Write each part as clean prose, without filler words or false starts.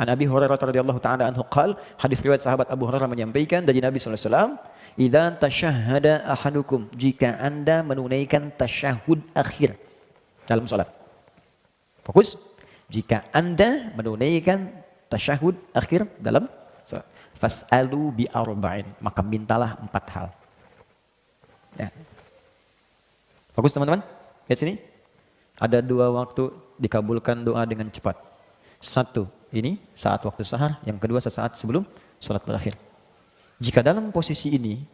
An Abi Hurairah radhiyallahu taala anhu qala, hadis riwayat sahabat Abu Hurairah menyampaikan dari Nabi sallallahu alaihi wasallam, "Idza tasyahhada ahadukum," jika Anda menunaikan tasyahud akhir dalam salat. Fokus. Jika Anda menunaikan tasyahud akhir dalam salat, fas'alu bi arba'in, maka mintalah 4 hal. Ya. Fokus teman-teman. Lihat sini. Ada 2 waktu dikabulkan doa dengan cepat. 1 ini saat waktu sahar, yang kedua sesaat sebelum salat berakhir. Jika dalam posisi ini,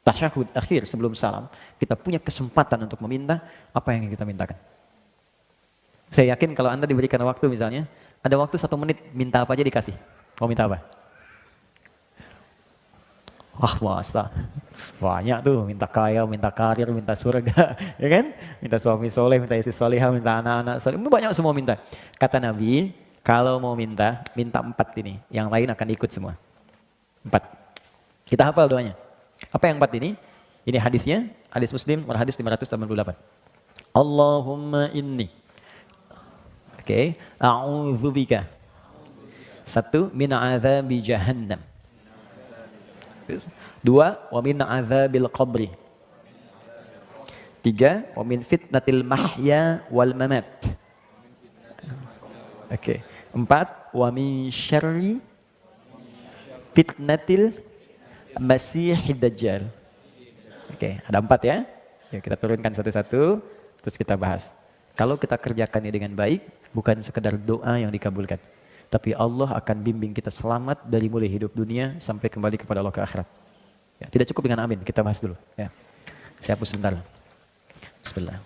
tasyahud akhir sebelum salam, kita punya kesempatan untuk meminta apa yang kita mintakan. Saya yakin kalau Anda diberikan waktu misalnya, ada waktu 1 menit, minta apa aja dikasih. Mau minta apa? Wah, masa banyak tuh, minta kaya, minta karir, minta surga, ya kan? Minta suami soleh, minta istri solehah, minta anak-anak soleh, banyak semua minta. Kata Nabi, kalau mau minta 4 ini, yang lain akan ikut semua. 4. Kita hafal doanya. Apa yang 4 ini? Ini hadisnya, hadis Muslim, hadis 588. Allahumma inni, oke, a'udzubika, 1, min adzabi jahannam. 2, wa min adzabil qabri. 3, wa min fitnatil mahya wal mamat. Oke. 4, wa min syarri fitnatil masihid dajjal. Oke, ada 4 ya. Yuk kita turunkan satu-satu, terus kita bahas. Kalau kita kerjakannya dengan baik, bukan sekedar doa yang dikabulkan, tapi Allah akan bimbing kita selamat dari mulai hidup dunia sampai kembali kepada Allah ke akhirat. Ya, tidak cukup dengan amin, kita bahas dulu. Ya. Saya hapus sebentar. Bismillah.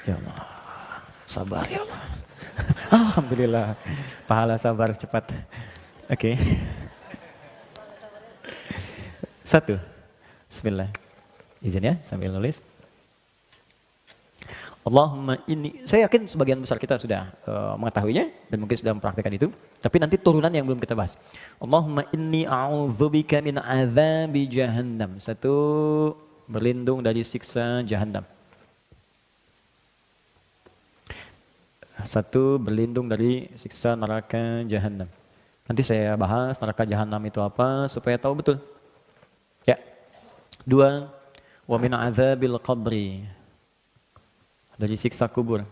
Ya Allah, sabar ya Allah. Alhamdulillah, pahala sabar cepat. Oke. 1. Bismillah. Izin ya, sambil nulis. Allahumma inni, saya yakin sebagian besar kita sudah mengetahuinya dan mungkin sudah mempraktikkan itu, tapi nanti turunan yang belum kita bahas. Allahumma inni a'udzubika min adzabi jahannam. 1, berlindung dari siksa jahannam. 1, berlindung dari siksa neraka jahannam. Nanti saya bahas neraka jahannam itu apa supaya tahu betul. Ya. 2, wa min adzabil qabri, dari siksa kubur.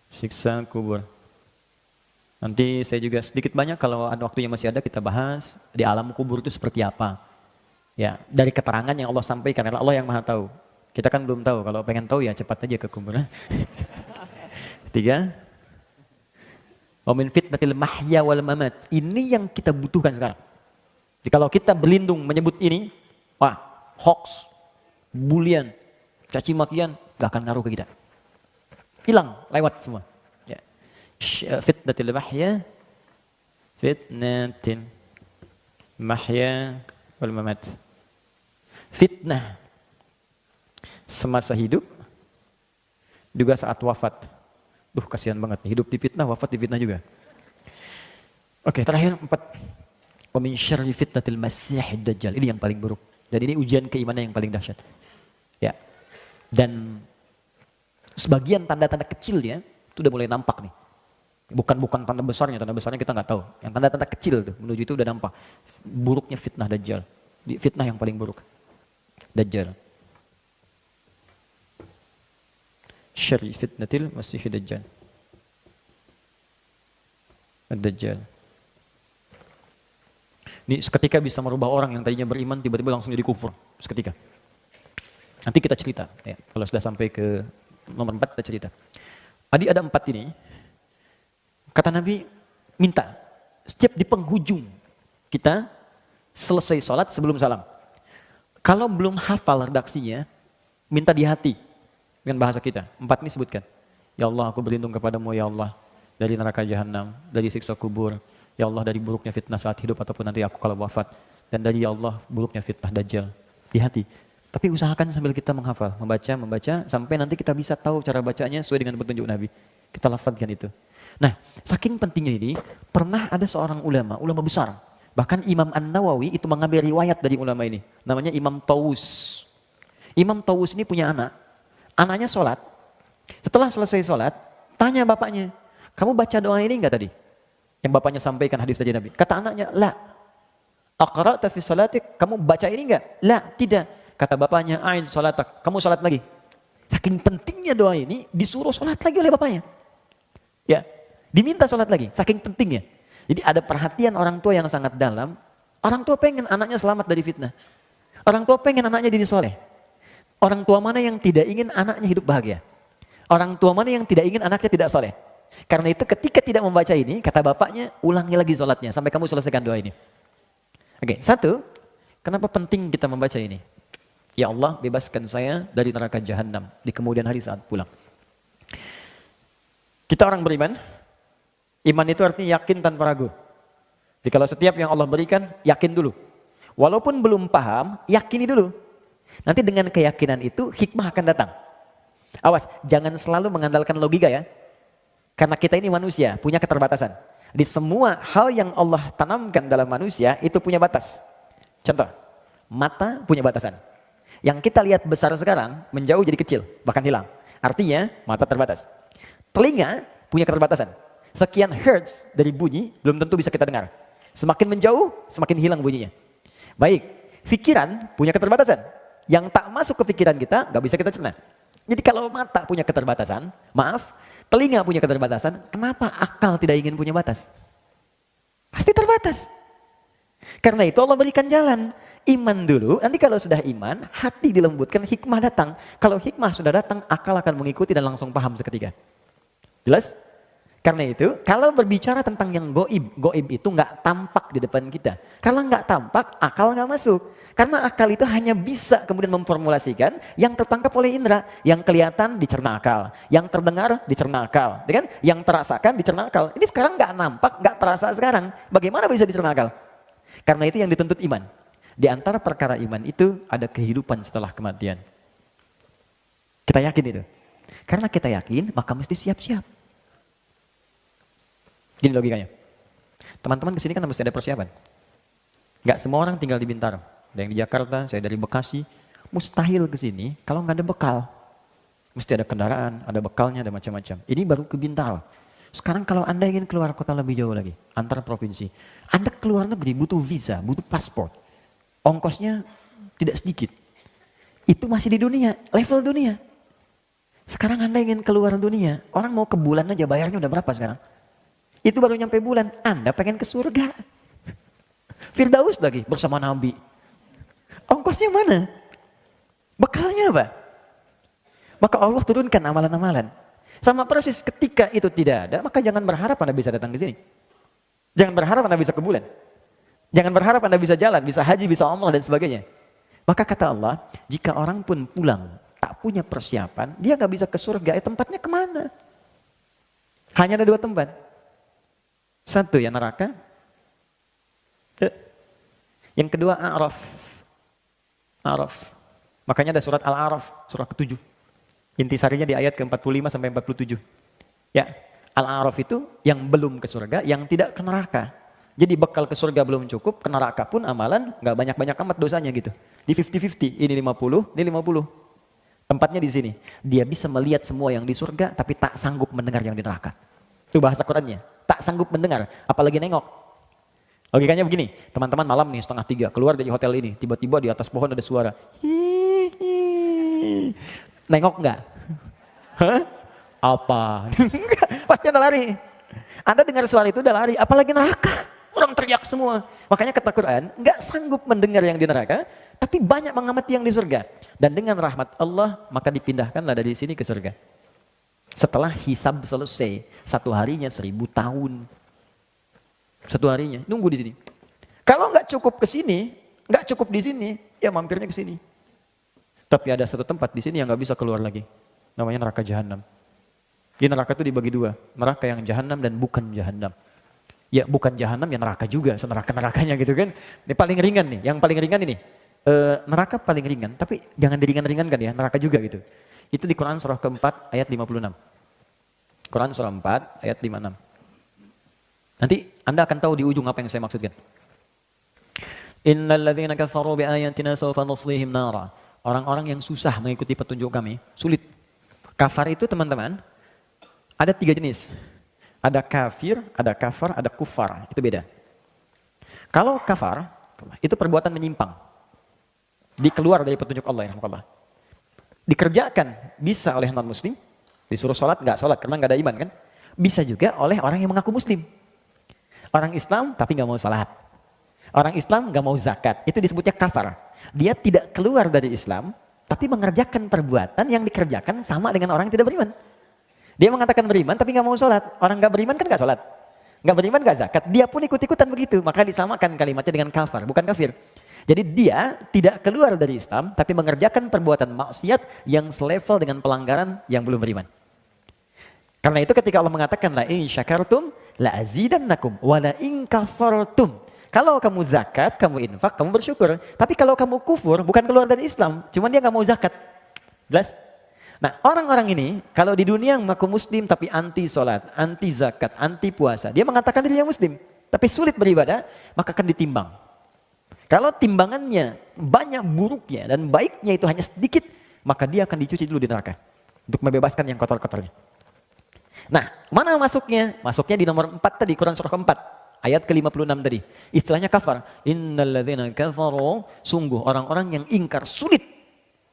Siksa kubur. Nanti saya juga sedikit banyak kalau ada waktunya masih ada kita bahas di alam kubur itu seperti apa. Ya, dari keterangan yang Allah sampaikan, karena Allah yang Maha tahu. Kita kan belum tahu, kalau pengen tahu ya cepat aja ke kuburan. 3, wa min fitnatil mahya wal mamat. Ini yang kita butuhkan sekarang. Jadi kalau kita berlindung menyebut ini, wah, hoax, bulian, caci makian, gak akan ngaruh ke kita. Hilang, lewat semua. Ya. Fitnatil mahya, fitnatil mahya wal mamat. Fitnah semasa hidup, juga saat wafat. Kasihan banget, hidup di fitnah, wafat di fitnah juga. Oke, terakhir 4. Wa min syarri fitnatil masihid dajjal. Ini yang paling buruk. Dan ini ujian keimanan yang paling dahsyat. Ya. Dan sebagian tanda-tanda kecilnya itu udah mulai nampak nih. Bukan tanda besarnya kita nggak tahu. Yang tanda-tanda kecil tuh menuju itu udah nampak. Buruknya fitnah dajjal. Fitnah yang paling buruk. Dajjal. Syarri fitnatil masihid dajjal. Ad-dajjal. Ini seketika bisa merubah orang yang tadinya beriman tiba-tiba langsung jadi kufur. Seketika. Nanti kita cerita. Ya, kalau sudah sampai ke nomor 4 kita cerita. Tadi ada 4 ini. Kata Nabi, minta. Setiap di penghujung kita selesai sholat sebelum salam. Kalau belum hafal redaksinya, minta di hati. Dengan bahasa kita. 4 ini sebutkan. Ya Allah, aku berlindung kepadamu ya Allah. Dari neraka jahanam, dari siksa kubur. Ya Allah, dari buruknya fitnah saat hidup ataupun nanti aku kalau wafat. Dan dari ya Allah, buruknya fitnah dajjal. Di hati. Tapi usahakan sambil kita menghafal. Membaca, sampai nanti kita bisa tahu cara bacanya sesuai dengan petunjuk Nabi. Kita lafadzkan itu. Nah, saking pentingnya ini, pernah ada seorang ulama besar. Bahkan Imam An-Nawawi itu mengambil riwayat dari ulama ini. Namanya Imam Tawus. Imam Tawus ini punya anak. Anaknya sholat. Setelah selesai sholat, tanya bapaknya, Kamu baca doa ini enggak tadi? Yang bapaknya sampaikan hadis dari Nabi. Kata anaknya, la. Aqra'ta fi salatik, kamu baca ini enggak? La, tidak. Kata bapaknya, a'id salatak, kamu salat lagi. Saking pentingnya doa ini, disuruh salat lagi oleh bapaknya. Ya, diminta salat lagi, saking pentingnya. Jadi ada perhatian orang tua yang sangat dalam. Orang tua pengen anaknya selamat dari fitnah. Orang tua pengen anaknya jadi soleh. Orang tua mana yang tidak ingin anaknya hidup bahagia? Orang tua mana yang tidak ingin anaknya tidak soleh? Karena itu ketika tidak membaca ini, kata bapaknya, ulangi lagi sholatnya sampai kamu selesaikan doa ini. Oke, satu, kenapa penting kita membaca ini? Ya Allah, bebaskan saya dari neraka jahanam di kemudian hari saat pulang. Kita orang beriman, iman itu artinya yakin tanpa ragu. Jadi kalau setiap yang Allah berikan, yakin dulu. Walaupun belum paham, yakini dulu. Nanti dengan keyakinan itu, hikmah akan datang. Awas, jangan selalu mengandalkan logika ya. Karena kita ini manusia, punya keterbatasan. Di semua hal yang Allah tanamkan dalam manusia, itu punya batas. Contoh, mata punya batasan. Yang kita lihat besar sekarang, menjauh jadi kecil, bahkan hilang. Artinya, mata terbatas. Telinga punya keterbatasan. Sekian hertz dari bunyi, belum tentu bisa kita dengar. Semakin menjauh, semakin hilang bunyinya. Baik, pikiran punya keterbatasan. Yang tak masuk ke pikiran kita, nggak bisa kita cerna. Jadi kalau mata punya keterbatasan, maaf, telinga punya keterbatasan, kenapa akal tidak ingin punya batas? Pasti terbatas. Karena itu Allah berikan jalan. Iman dulu, nanti kalau sudah iman, hati dilembutkan, hikmah datang. Kalau hikmah sudah datang, akal akan mengikuti dan langsung paham seketika. Jelas? Karena itu, kalau berbicara tentang yang goib itu nggak tampak di depan kita. Kalau nggak tampak, akal nggak masuk. Karena akal itu hanya bisa kemudian memformulasikan yang tertangkap oleh indera, yang kelihatan dicerna akal, yang terdengar dicerna akal, kan? Yang terasakan dicerna akal. Ini sekarang nggak nampak, nggak terasa sekarang. Bagaimana bisa dicerna akal? Karena itu yang dituntut iman. Di antara perkara iman itu ada kehidupan setelah kematian. Kita yakin itu. Karena kita yakin, maka mesti siap-siap. Gini logikanya. Teman-teman kesini kan mesti ada persiapan. Nggak semua orang tinggal di Bintaro. Ada yang di Jakarta, saya dari Bekasi. Mustahil kesini kalau nggak ada bekal. Mesti ada kendaraan, ada bekalnya, ada macam-macam. Ini baru ke Bintaro. Sekarang kalau Anda ingin keluar kota lebih jauh lagi, antar provinsi. Anda keluar negeri butuh visa, butuh paspor. Ongkosnya tidak sedikit. Itu masih di dunia, level dunia. Sekarang Anda ingin keluar dunia, orang mau ke bulan aja bayarnya udah berapa sekarang? Itu baru nyampe bulan, Anda pengen ke surga. Firdaus lagi bersama Nabi. Ongkosnya mana? Bekalnya apa? Maka Allah turunkan amalan-amalan. Sama persis ketika itu tidak ada, maka jangan berharap Anda bisa datang ke sini. Jangan berharap Anda bisa ke bulan. Jangan berharap Anda bisa jalan, bisa haji, bisa umrah dan sebagainya. Maka kata Allah, jika orang pun pulang tak punya persiapan, dia nggak bisa ke surga. Tempatnya kemana? Hanya ada dua tempat. Satu ya neraka. Yang kedua A'raf. A'raf. Makanya ada surat Al-A'raf, surah ke-7. Intisarinya di ayat ke-45 sampai 47. Ya, Al-A'raf itu yang belum ke surga, yang tidak ke neraka. Jadi bekal ke surga belum cukup, ke neraka pun amalan nggak banyak-banyak amat dosanya gitu. Di 50-50, ini 50, ini 50. Tempatnya di sini. Dia bisa melihat semua yang di surga, tapi tak sanggup mendengar yang di neraka. Itu bahasa Qurannya. Tak sanggup mendengar, apalagi nengok. Logikanya begini, teman-teman malam nih 2:30 keluar dari hotel ini, tiba-tiba di atas pohon ada suara. Hihihi. Nengok nggak? Hah? Apa? Pasti Anda lari. Anda dengar suara itu udah lari, apalagi neraka. Orang teriak semua. Makanya kata Quran, nggak sanggup mendengar yang di neraka, tapi banyak mengamati yang di surga. Dan dengan rahmat Allah, maka dipindahkanlah dari sini ke surga. Setelah hisab selesai, 1 harinya 1000 tahun. 1 harinya, nunggu di sini. Kalau nggak cukup ke sini, nggak cukup di sini, ya mampirnya ke sini. Tapi ada satu tempat di sini yang nggak bisa keluar lagi. Namanya neraka jahanam. Di neraka itu dibagi 2, neraka yang jahanam dan bukan jahanam. Ya bukan jahanam ya neraka juga, seneraka-nerakanya gitu kan. Ini paling ringan nih, yang paling ringan ini. Neraka paling ringan, tapi jangan diringan-ringankan ya, neraka juga gitu. Itu di Quran surah ke-4 ayat 56. Quran surah 4 ayat 56. Nanti Anda akan tahu di ujung apa yang saya maksudkan. Innal ladzina kafaru bi ayatina sawfa nuslihim nara. Orang-orang yang susah mengikuti petunjuk kami, sulit. Kafar itu teman-teman, ada 3 jenis. Ada kafir, ada kafar, ada kufar. Itu beda. Kalau kafar, itu perbuatan menyimpang. Dikeluar dari petunjuk Allah, ya. Dikerjakan bisa oleh non-muslim, disuruh sholat, nggak sholat karena nggak ada iman kan. Bisa juga oleh orang yang mengaku muslim. Orang Islam tapi nggak mau sholat. Orang Islam nggak mau zakat, itu disebutnya kafar. Dia tidak keluar dari Islam, tapi mengerjakan perbuatan yang dikerjakan sama dengan orang yang tidak beriman. Dia mengatakan beriman tapi nggak mau sholat. Orang nggak beriman kan nggak sholat. Nggak beriman nggak zakat. Dia pun ikut-ikutan begitu. Maka disamakan kalimatnya dengan kafar, bukan kafir. Jadi dia tidak keluar dari Islam, tapi mengerjakan perbuatan maksiat yang selevel dengan pelanggaran yang belum beriman. Karena itu ketika Allah mengatakan la in syakartum la azidannakum wa la in kafartum. Kalau kamu zakat, kamu infak, kamu bersyukur. Tapi kalau kamu kufur, bukan keluar dari Islam, cuman dia nggak mau zakat. Jelas? Nah, orang-orang ini kalau di dunia mengaku muslim tapi anti sholat, anti zakat, anti puasa, dia mengatakan dirinya muslim, tapi sulit beribadah, maka akan ditimbang. Kalau timbangannya banyak buruknya dan baiknya itu hanya sedikit, maka dia akan dicuci dulu di neraka untuk membebaskan yang kotor-kotornya. Nah, mana masuknya? Masuknya di nomor 4 tadi, Quran surah ke-4, ayat ke-56 tadi. Istilahnya kafar. Innalladzina kafaru, sungguh orang-orang yang ingkar, sulit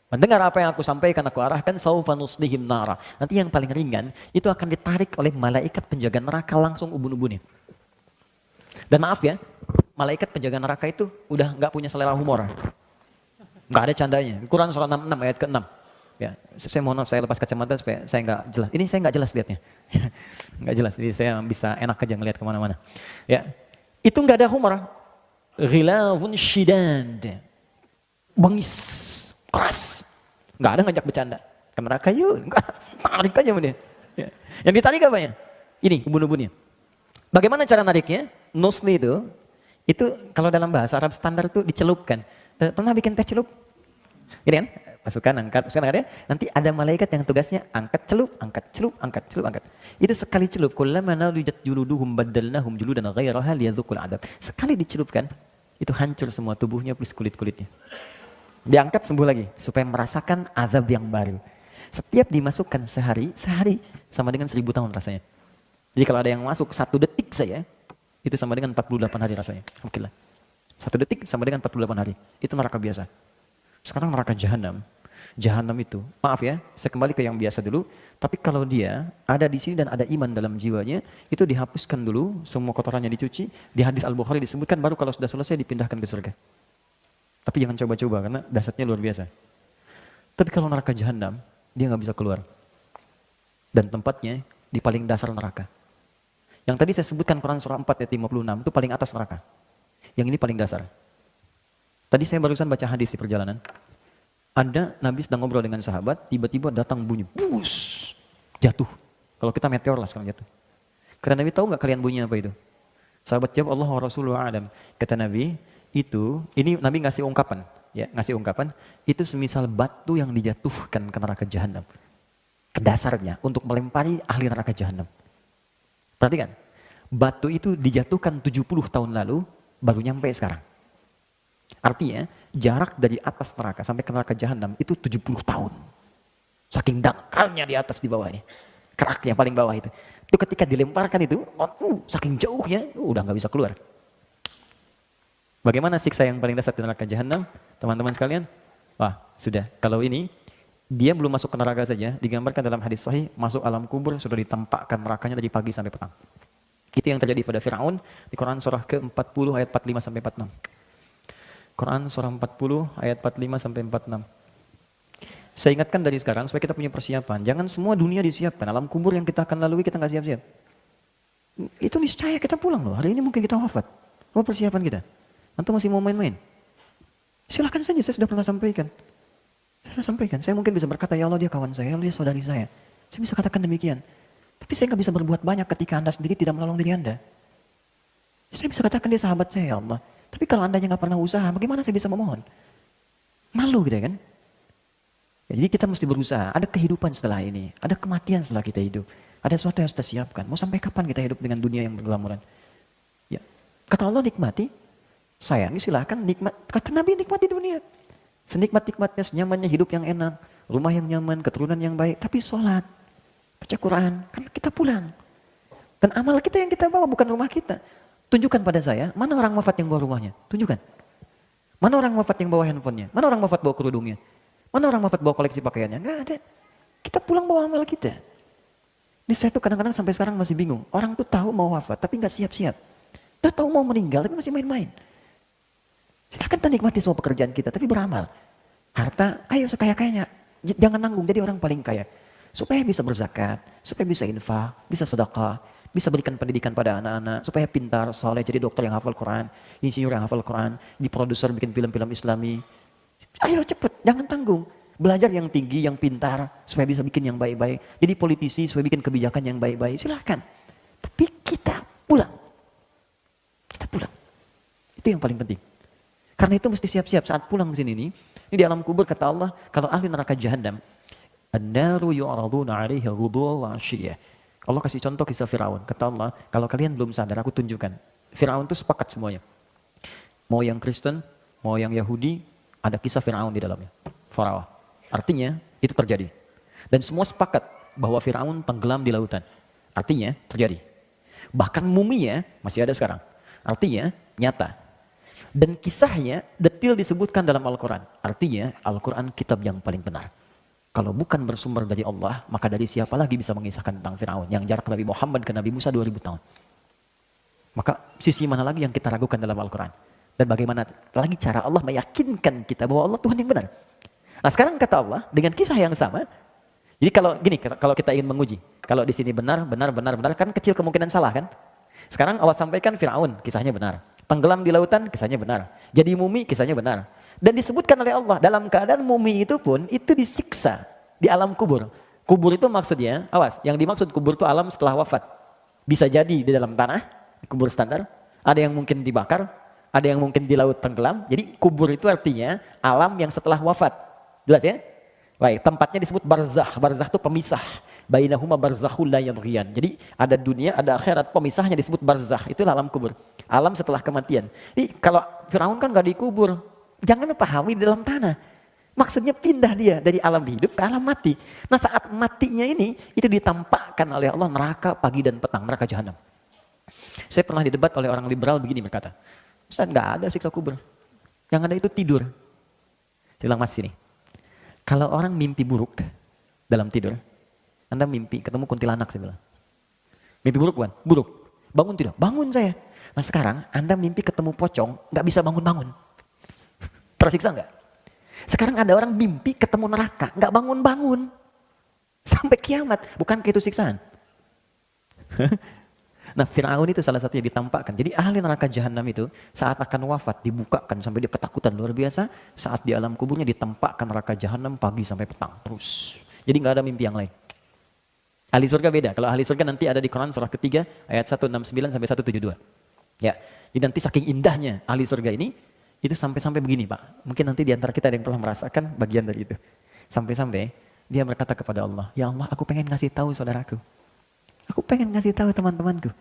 mendengar apa yang aku sampaikan, aku arahkan, saufa nuslihim nara. Nanti yang paling ringan, itu akan ditarik oleh malaikat penjaga neraka langsung ubun-ubunnya. Dan maaf ya, malaikat penjaga neraka itu udah nggak punya selera humor. Nggak ada candanya. Quran surah 66 ayat ke-6. Ya, saya mohon maaf, saya lepas kacamata supaya saya nggak jelas. Ini saya nggak jelas lihatnya. Nggak jelas, jadi saya bisa enak aja ngelihat kemana-mana. Ya, itu nggak ada humor. Ghilafun shidad. Bengis, keras. Nggak ada ngajak bercanda. Ke neraka yuk, nggak, tarik aja dia. Ya. Yang ditarik apa ya? Ini, ubun-ubunnya. Bagaimana cara nariknya? Nusli itu kalau dalam bahasa Arab standar itu dicelupkan. Pernah bikin teh celup? Gini kan? Masukkan, angkat, ada. Nanti ada malaikat yang tugasnya angkat celup, angkat celup, angkat celup, angkat. Itu sekali celup, kullama nadijat juluduhum baddalnahum juludan ghairaha liyadzuqul adab. Sekali dicelupkan, itu hancur semua tubuhnya plus kulit-kulitnya. Diangkat sembuh lagi supaya merasakan azab yang baru. Setiap dimasukkan sehari sama dengan 1000 tahun rasanya. Jadi kalau ada yang masuk 1 detik saja, itu sama dengan 48 hari rasanya. Oke lah. 1 detik sama dengan 48 hari. Itu neraka biasa. Sekarang neraka jahanam. Jahanam itu, maaf ya, saya kembali ke yang biasa dulu. Tapi kalau dia ada di sini dan ada iman dalam jiwanya, itu dihapuskan dulu, semua kotorannya dicuci. Di hadis Al-Bukhari disebutkan, baru kalau sudah selesai dipindahkan ke surga. Tapi jangan coba-coba karena dahsyatnya luar biasa. Tapi kalau neraka jahanam, dia nggak bisa keluar. Dan tempatnya di paling dasar neraka. Yang tadi saya sebutkan Quran surah 4 ayat 56 itu paling atas neraka. Yang ini paling dasar. Tadi saya barusan baca hadis di perjalanan. Ada Nabi sedang ngobrol dengan sahabat, tiba-tiba datang bunyi, bus, jatuh. Kalau kita meteor lah sekarang jatuh. Karena Nabi tahu nggak kalian bunyi apa itu? Sahabat jawab, Allah wa Rasulullah a'lam. Kata Nabi, ini Nabi ngasih ungkapan, ya ngasih ungkapan, itu semisal batu yang dijatuhkan ke neraka jahanam. Ke dasarnya untuk melempari ahli neraka jahanam. Perhatikan, batu itu dijatuhkan 70 tahun lalu, baru nyampe sekarang. Artinya, jarak dari atas neraka sampai ke neraka jahanam itu 70 tahun. Saking dangkalnya di atas di bawahnya. Keraknya paling bawah itu. Itu ketika dilemparkan itu, saking jauhnya, udah nggak bisa keluar. Bagaimana siksa yang paling dasar di neraka jahanam? Teman-teman sekalian, wah sudah, kalau ini, dia belum masuk ke neraka saja, digambarkan dalam hadis sahih, masuk alam kubur, sudah ditampakkan nerakanya dari pagi sampai petang. Itu yang terjadi pada Fir'aun di Quran surah ke-40 ayat 45 sampai 46. Quran surah 40 ayat 45 sampai 46. Saya ingatkan dari sekarang supaya kita punya persiapan. Jangan semua dunia disiapkan. Alam kubur yang kita akan lalui kita nggak siap-siap. Itu niscaya kita pulang loh. Hari ini mungkin kita wafat. Apa persiapan kita? Antum masih mau main-main? Silakan saja, saya sudah pernah sampaikan. Saya mungkin bisa berkata, ya Allah dia kawan saya, ya Allah dia saudari saya. Saya bisa katakan demikian. Tapi saya nggak bisa berbuat banyak ketika Anda sendiri tidak menolong diri Anda. Saya bisa katakan dia sahabat saya, ya Allah. Tapi kalau Anda nggak pernah usaha, bagaimana saya bisa memohon? Malu gitu kan? Ya, jadi kita mesti berusaha. Ada kehidupan setelah ini, ada kematian setelah kita hidup. Ada sesuatu yang harus kita siapkan. Mau sampai kapan kita hidup dengan dunia yang bergelamuran? Ya, kata Allah nikmati, sayangi silahkan nikmat. Kata Nabi nikmati dunia. Senikmat-nikmatnya, senyamannya hidup yang enak, rumah yang nyaman, keturunan yang baik. Tapi sholat, baca Quran, kan kita pulang. Dan amal kita yang kita bawa bukan rumah kita. Tunjukkan pada saya, mana orang wafat yang bawa rumahnya? Tunjukkan. Mana orang wafat yang bawa handphonenya? Mana orang wafat bawa kerudungnya? Mana orang wafat bawa koleksi pakaiannya? Nggak ada. Kita pulang bawa amal kita. Ini saya tuh kadang-kadang sampai sekarang masih bingung. Orang tuh tahu mau wafat tapi nggak siap-siap. Kita tahu mau meninggal tapi masih main-main. Silakan kita nikmati semua pekerjaan kita tapi beramal. Harta, ayo sekaya-kayanya. Jangan nanggung jadi orang paling kaya. Supaya bisa berzakat, supaya bisa infak, bisa sedekah, bisa berikan pendidikan pada anak-anak, supaya pintar, soleh, jadi dokter yang hafal Quran, insinyur yang hafal Quran, di produser bikin film-film Islami. Ayo cepet, jangan tanggung. Belajar yang tinggi, yang pintar, supaya bisa bikin yang baik-baik. Jadi politisi, supaya bikin kebijakan yang baik-baik. Silahkan. Tapi kita pulang. Kita pulang. Itu yang paling penting. Karena itu mesti siap-siap saat pulang ke sini ini di alam kubur kata Allah, kalau ahli neraka Jahannam, an-naru yu'raduna 'alaiha ghuduwan wa 'ashiyya. Allah kasih contoh kisah Firaun. Kata Allah, kalau kalian belum sadar, aku tunjukkan. Firaun itu sepakat semuanya. Mau yang Kristen, mau yang Yahudi, ada kisah Firaun di dalamnya. Farawa. Artinya, itu terjadi. Dan semua sepakat bahwa Firaun tenggelam di lautan. Artinya, terjadi. Bahkan muminya masih ada sekarang. Artinya, nyata. Dan kisahnya detil disebutkan dalam Al-Quran. Artinya, Al-Quran kitab yang paling benar. Kalau bukan bersumber dari Allah, maka dari siapa lagi bisa mengisahkan tentang Firaun yang jarak Nabi Muhammad ke Nabi Musa 2000 tahun. Maka sisi mana lagi yang kita ragukan dalam Al-Quran? Dan bagaimana lagi cara Allah meyakinkan kita bahwa Allah Tuhan yang benar? Nah sekarang kata Allah dengan kisah yang sama. Jadi kalau gini, kalau kita ingin menguji, kalau di sini benar, kan kecil kemungkinan salah kan? Sekarang Allah sampaikan Firaun, kisahnya benar. Tenggelam di lautan, kisahnya benar. Jadi mumi, kisahnya benar. Dan disebutkan oleh Allah, dalam keadaan mumi itu pun, itu disiksa di alam kubur. Kubur itu maksudnya, awas, yang dimaksud kubur itu alam setelah wafat. Bisa jadi di dalam tanah, di kubur standar. Ada yang mungkin dibakar, ada yang mungkin di laut tenggelam. Jadi kubur itu artinya alam yang setelah wafat. Jelas ya? Baik, tempatnya disebut barzakh. Barzakh itu pemisah. Bainahuma barzakhul la yabghiyan. Jadi ada dunia, ada akhirat, pemisahnya disebut barzakh. Itulah alam kubur. Alam setelah kematian. Jadi kalau Firaun kan gak dikubur. Jangan pahami di dalam tanah. Maksudnya pindah dia dari alam hidup ke alam mati. Nah saat matinya ini, itu ditampakkan oleh Allah neraka pagi dan petang, neraka Jahannam. Saya pernah didebat oleh orang liberal begini berkata, Ustaz gak ada siksa kubur. Yang ada itu tidur. Saya bilang mas sini. Kalau orang mimpi buruk dalam tidur, Anda mimpi ketemu kuntilanak saya bilang. Mimpi buruk bukan? Buruk. Bangun tidak? Bangun saya. Nah sekarang Anda mimpi ketemu pocong, nggak bisa bangun-bangun. Tersiksa nggak? Sekarang ada orang mimpi ketemu neraka, nggak bangun-bangun. Sampai kiamat. Bukankah itu siksaan? Nah Fir'aun itu salah satu yang ditampakkan. Jadi ahli neraka Jahannam itu saat akan wafat dibukakan sampai dia ketakutan luar biasa. Saat di alam kuburnya ditampakkan neraka Jahannam pagi sampai petang terus. Jadi nggak ada mimpi yang lain. Ahli surga beda. Kalau ahli surga nanti ada di Quran surah ketiga ayat 169 sampai 172. Ya. Jadi nanti saking indahnya ahli surga ini itu sampai-sampai begini Pak. Mungkin nanti di antara kita ada yang pernah merasakan bagian dari itu. Sampai-sampai dia berkata kepada Allah, "Ya Allah, aku pengen ngasih tahu saudaraku. Aku pengen ngasih tahu teman-temanku.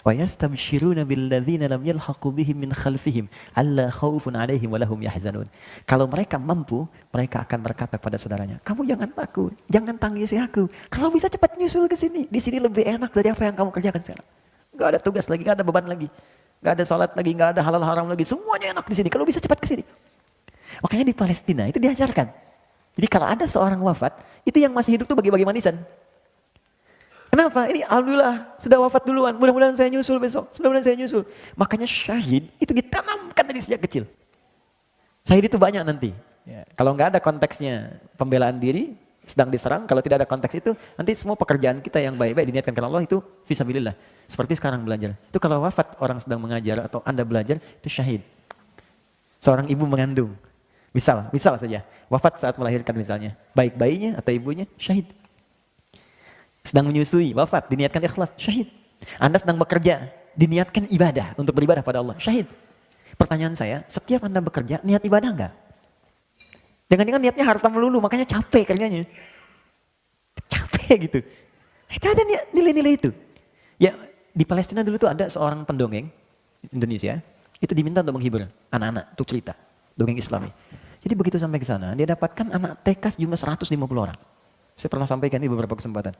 Wa yastabshiruna billadzina lam yalhaqu bihim min khalfihim alla khaufun 'alaihim wa lahum yahzanun." Kalau mereka mampu, mereka akan berkata pada saudaranya, "Kamu jangan takut, jangan tangisi aku. Kalau bisa cepat nyusul ke sini. Di sini lebih enak dari apa yang kamu kerjakan sekarang. Enggak ada tugas lagi, enggak ada beban lagi. Enggak ada salat lagi, enggak ada halal haram lagi. Semuanya enak di sini. Kalau bisa cepat ke sini." Makanya di Palestina itu diajarkan. Jadi kalau ada seorang wafat, itu yang masih hidup tuh bagi-bagi manisan. Kenapa? Ini alhamdulillah sudah wafat duluan. Mudah-mudahan saya nyusul besok. Mudah-mudahan saya nyusul. Makanya syahid itu ditanamkan dari sejak kecil. Syahid itu banyak nanti. Ya, kalau nggak ada konteksnya pembelaan diri, sedang diserang. Kalau tidak ada konteks itu, nanti semua pekerjaan kita yang baik-baik diniatkan karena Allah itu fisabilillah. Seperti sekarang belajar. Itu kalau wafat orang sedang mengajar atau Anda belajar, itu syahid. Seorang ibu mengandung. Misal saja. Wafat saat melahirkan misalnya. Baik bayinya atau ibunya, syahid. Sedang menyusui, wafat, diniatkan ikhlas, syahid. Anda sedang bekerja, diniatkan ibadah, untuk beribadah pada Allah, syahid. Pertanyaan saya, setiap Anda bekerja, niat ibadah enggak? Jangan-jangan niatnya harta melulu, makanya capek kerjanya. Capek gitu. Itu ada nilai-nilai itu. Ya, di Palestina dulu tuh ada seorang pendongeng, Indonesia, itu diminta untuk menghibur anak-anak, untuk cerita, dongeng Islami. Jadi begitu sampai ke sana, dia dapatkan anak TK sejumlah 150 orang. Saya pernah sampaikan di beberapa kesempatan.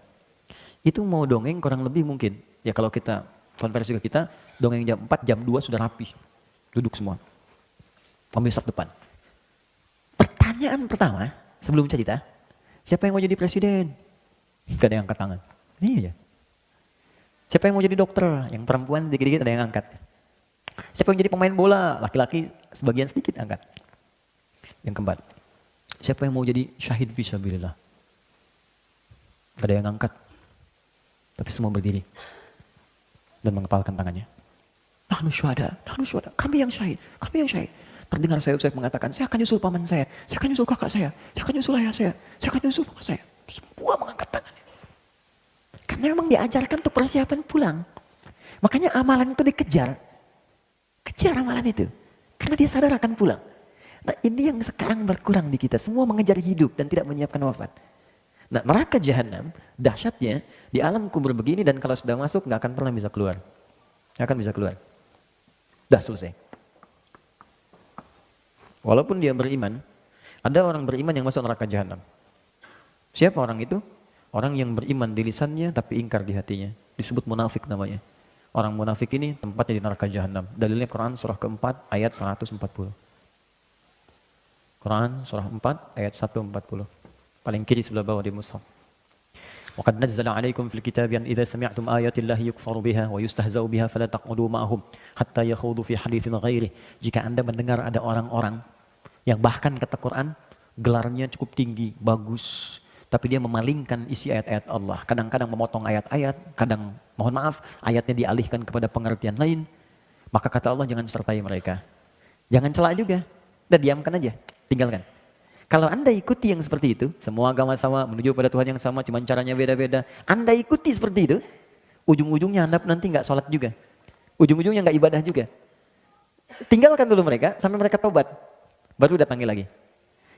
Itu mau dongeng kurang lebih mungkin. Ya kalau kita konversi ke kita, dongeng jam 4, jam 2 sudah rapi. Duduk semua. Pemirsa depan. Pertanyaan pertama, sebelum cerita, siapa yang mau jadi presiden? Gak ada yang angkat tangan. Iya ya. Siapa yang mau jadi dokter? Yang perempuan sedikit-sedikit ada yang angkat. Siapa yang jadi pemain bola? Laki-laki sebagian sedikit angkat. Yang keempat, siapa yang mau jadi syahid fisabilillah? Gak ada yang angkat. Tapi semua berdiri. Dan mengepalkan tangannya. Nahnu syuhada, kami yang syahid, kami yang syahid. Terdengar saya mengatakan, saya akan nyusul paman saya akan nyusul kakak saya akan nyusul ayah saya akan nyusul paman saya. Semua mengangkat tangannya. Karena memang diajarkan untuk persiapan pulang. Makanya amalan itu dikejar. Kejar amalan itu. Karena dia sadar akan pulang. Nah ini yang sekarang berkurang di kita. Semua mengejar hidup dan tidak menyiapkan wafat. Nah neraka jahanam, dahsyatnya di alam kubur begini, dan kalau sudah masuk nggak akan pernah bisa keluar. Nggak akan bisa keluar. Dah selesai. Walaupun dia beriman, ada orang beriman yang masuk neraka jahanam. Siapa orang itu? Orang yang beriman di lisannya tapi ingkar di hatinya. Disebut munafik namanya. Orang munafik ini tempatnya di neraka jahanam. Dalilnya Quran surah keempat ayat 140. Quran surah 4 ayat 140. Paling kiri sebelah bawah di mushaf. وَقَدْ نَزَّلَ عَلَيْكُمْ فِي الْكِتَابِ أَنْ إِذَا سَمِعْتُمْ آيَاتِ اللَّهِ يُكْفَرُ بِهَا وَيُسْتَهْزَأُ بِهَا فَلَا تَقْعُدُوا مَعَهُمْ حَتَّى يَخُوضُوا فِي حَدِيثٍ غَيْرِهِ. Jika Anda mendengar ada orang-orang yang bahkan kata Quran gelarnya cukup tinggi, bagus, tapi dia memalingkan isi ayat-ayat Allah. Kadang-kadang memotong ayat-ayat, kadang mohon maaf ayatnya dialihkan kepada pengertian lain. Maka kata Allah jangan sertai mereka. Jangan celak juga. Dan diamkan aja, tinggalkan. Kalau Anda ikuti yang seperti itu, semua agama sama, menuju pada Tuhan yang sama, cuma caranya beda-beda. Anda ikuti seperti itu, ujung-ujungnya Anda nanti nggak sholat juga. Ujung-ujungnya nggak ibadah juga. Tinggalkan dulu mereka, sampai mereka tobat. Baru datangi lagi.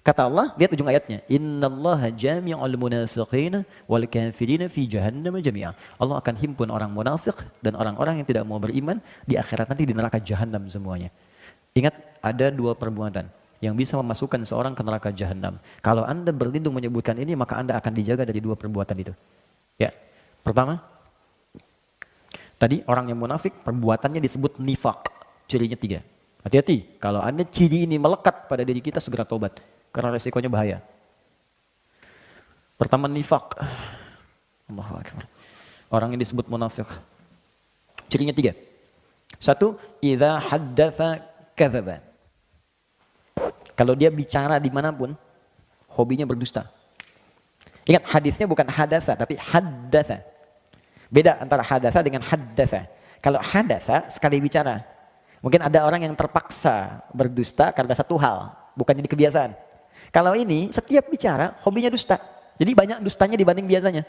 Kata Allah, lihat ujung ayatnya. Innallaha jami'ul munafiqina wal kafirina fi jahannam jami'a. Allah akan himpun orang munafik dan orang-orang yang tidak mau beriman di akhirat nanti di neraka jahanam semuanya. Ingat, ada dua perbuatan yang bisa memasukkan seorang ke neraka jahanam. Kalau Anda berlindung menyebutkan ini, maka Anda akan dijaga dari dua perbuatan itu. Ya, pertama, tadi orang yang munafik, perbuatannya disebut nifak. Cirinya 3. Hati-hati, kalau Anda ciri ini melekat pada diri kita, segera tobat. Karena resikonya bahaya. Pertama nifak. Allahu Akbar. Orang yang disebut munafik. Cirinya 3. 1, idza haddatsa kadzaba. Kalau dia bicara dimanapun, hobinya berdusta. Ingat, hadisnya bukan hadatsa, tapi haddatsa. Beda antara hadatsa dengan haddatsa. Kalau hadatsa, sekali bicara. Mungkin ada orang yang terpaksa berdusta karena satu hal, bukan jadi kebiasaan. Kalau ini, setiap bicara, hobinya dusta. Jadi banyak dustanya dibanding biasanya.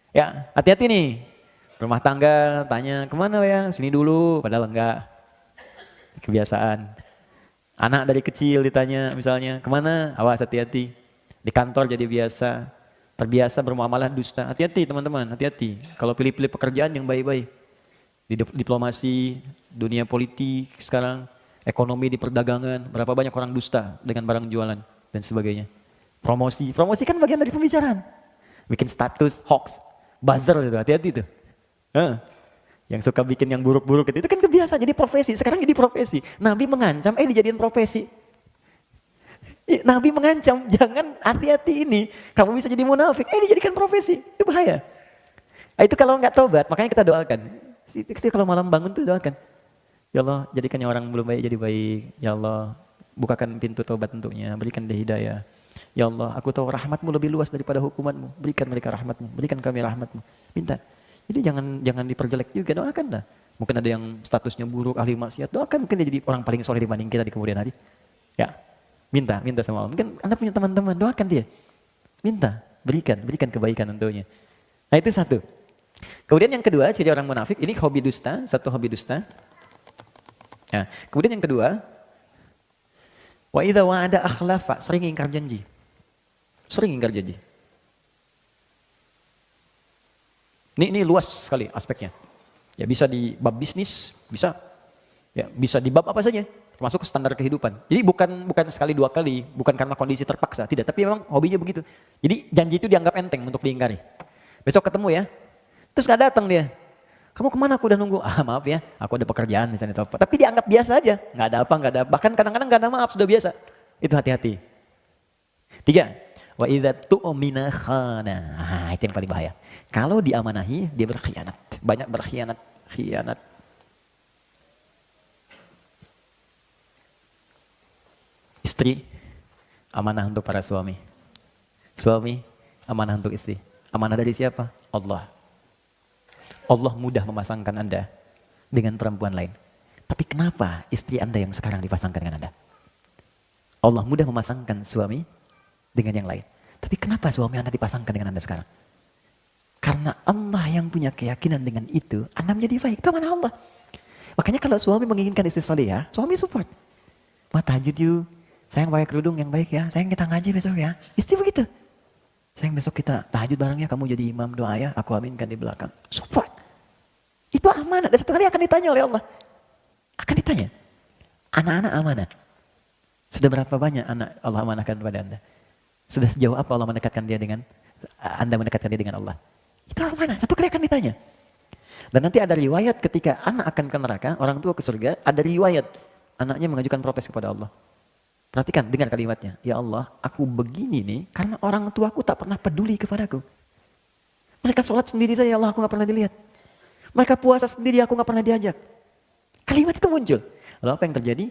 Ya, hati-hati nih. Rumah tangga, tanya, kemana ya? Sini dulu, padahal enggak. Kebiasaan. Anak dari kecil ditanya misalnya, kemana? Awas hati-hati. Di kantor jadi biasa, terbiasa bermuamalah dusta. Hati-hati teman-teman, hati-hati. Kalau pilih-pilih pekerjaan yang baik-baik. Di diplomasi, dunia politik sekarang, ekonomi di perdagangan, berapa banyak orang dusta dengan barang jualan dan sebagainya. Promosi kan bagian dari pembicaraan. Bikin status, hoax, buzzer itu, hati-hati itu. Yang suka bikin yang buruk-buruk itu kan kebiasaan, jadi profesi. Sekarang jadi profesi. Nabi mengancam, dijadiin profesi. Nabi mengancam, jangan, hati-hati ini. Kamu bisa jadi munafik, dijadikan profesi. Itu bahaya. Itu kalau nggak tobat, makanya kita doakan. Kalau malam bangun tuh doakan. Ya Allah, jadikannya orang belum baik jadi baik. Ya Allah, bukakan pintu tobat untuknya, berikan dia hidayah. Ya Allah, aku tahu rahmatmu lebih luas daripada hukumanmu. Berikan mereka rahmatmu, berikan kami rahmatmu. Minta. Jadi jangan diperjelek juga, doakan lah. Mungkin ada yang statusnya buruk, ahli maksiat, doakan mungkin dia jadi orang paling soleh dibanding kita di kemudian hari. Ya, minta sama Allah. Mungkin Anda punya teman-teman, doakan dia. Minta, berikan kebaikan untuknya. Nah itu satu. Kemudian yang kedua, ciri orang munafik, ini hobi dusta, satu hobi dusta. Nah, kemudian yang kedua, wa idza wa'ada akhlafa, sering ingkar janji. Sering ingkar janji. Ini luas sekali aspeknya. Ya bisa di bab bisnis, bisa. Ya bisa di bab apa saja, termasuk standar kehidupan. Jadi bukan sekali 2 kali, bukan karena kondisi terpaksa, tidak, tapi memang hobinya begitu. Jadi janji itu dianggap enteng untuk diingkari. Besok ketemu ya. Terus nggak datang dia. Kamu kemana? Aku udah nunggu. Ah maaf ya, aku ada pekerjaan misalnya atau apa. Tapi dianggap biasa aja. Nggak ada apa, nggak ada. Bahkan kadang-kadang nggak ada maaf, sudah biasa. Itu hati-hati. 3. Wa idza tu'mina khana. Itu yang paling bahaya. Kalau diamanahi, dia berkhianat. Banyak berkhianat. Khianat. Istri, amanah untuk para suami. Suami, amanah untuk istri. Amanah dari siapa? Allah. Allah mudah memasangkan Anda dengan perempuan lain. Tapi kenapa istri Anda yang sekarang dipasangkan dengan Anda? Allah mudah memasangkan suami dengan yang lain. Tapi kenapa suami Anda dipasangkan dengan Anda sekarang? Karena Allah yang punya keyakinan dengan itu, Anda menjadi baik. Itu amanah Allah. Makanya kalau suami menginginkan istri salihah, suami support. Ma tahajud yuk, sayang pakai kerudung yang baik ya, sayang kita ngaji besok ya. Istri begitu. Sayang besok kita tahajud bareng ya, kamu jadi imam doa ya, aku aminkan di belakang. Support. Itu amanah. Dan satu kali akan ditanya oleh Allah. Akan ditanya. Anak-anak amanah. Sudah berapa banyak anak Allah amanahkan kepada Anda? Sudah sejauh apa Allah mendekatkan dia dengan, Anda mendekatkan dia dengan Allah? Itu amanah. Satu kali akan ditanya. Dan nanti ada riwayat ketika anak akan ke neraka, orang tua ke surga, ada riwayat anaknya mengajukan protes kepada Allah. Perhatikan, dengar kalimatnya. Ya Allah, aku begini nih karena orang tuaku tak pernah peduli kepadaku. Mereka sholat sendiri saja, ya Allah, aku gak pernah dilihat. Mereka puasa sendiri, aku gak pernah diajak. Kalimat itu muncul. Lalu apa yang terjadi?